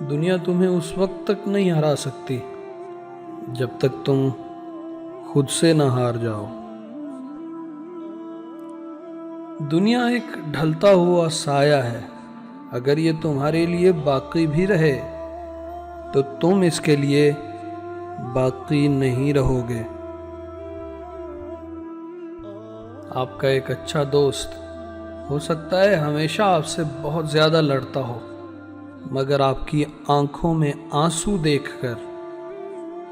दुनिया तुम्हें उस वक्त तक नहीं हरा सकती जब तक तुम खुद से ना हार जाओ। दुनिया एक ढलता हुआ साया है, अगर ये तुम्हारे लिए बाकी भी रहे तो तुम इसके लिए बाकी नहीं रहोगे। आपका एक अच्छा दोस्त हो सकता है हमेशा आपसे बहुत ज्यादा लड़ता हो, मगर आपकी आंखों में आंसू देखकर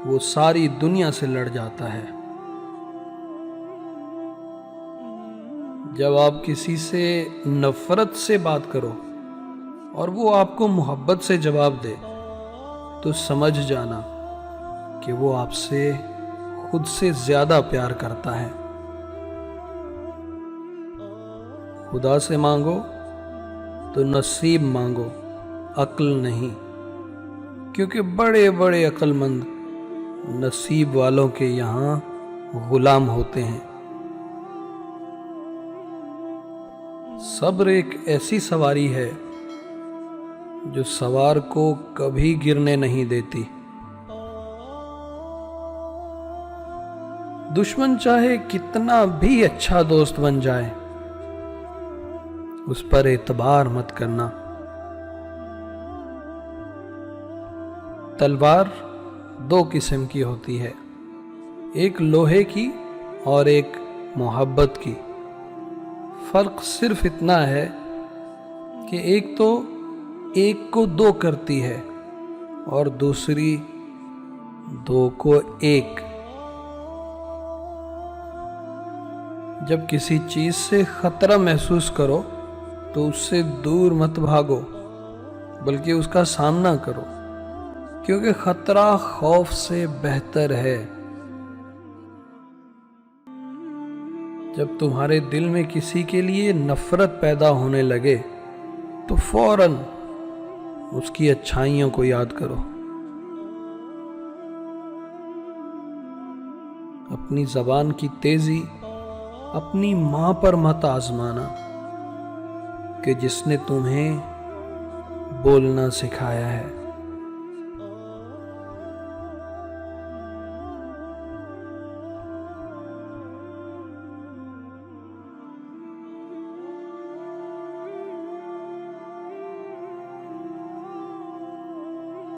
वो सारी दुनिया से लड़ जाता है। जब आप किसी से नफरत से बात करो और वो आपको मोहब्बत से जवाब दे तो समझ जाना कि वो आपसे खुद से ज्यादा प्यार करता है। खुदा से मांगो तो नसीब मांगो, अक्ल नहीं, क्योंकि बड़े बड़े अक्लमंद नसीब वालों के यहाँ गुलाम होते हैं। सब्र एक ऐसी सवारी है जो सवार को कभी गिरने नहीं देती। दुश्मन चाहे कितना भी अच्छा दोस्त बन जाए, उस पर एतबार मत करना। तलवार दो किस्म की होती है, एक लोहे की और एक मोहब्बत की। फर्क सिर्फ इतना है कि एक तो एक को दो करती है और दूसरी दो को एक। जब किसी चीज से खतरा महसूस करो तो उससे दूर मत भागो, बल्कि उसका सामना करो, क्योंकि खतरा खौफ से बेहतर है। जब तुम्हारे दिल में किसी के लिए नफरत पैदा होने लगे तो फौरन उसकी अच्छाइयों को याद करो। अपनी जबान की तेजी अपनी मां पर मत आजमाना कि जिसने तुम्हें बोलना सिखाया है।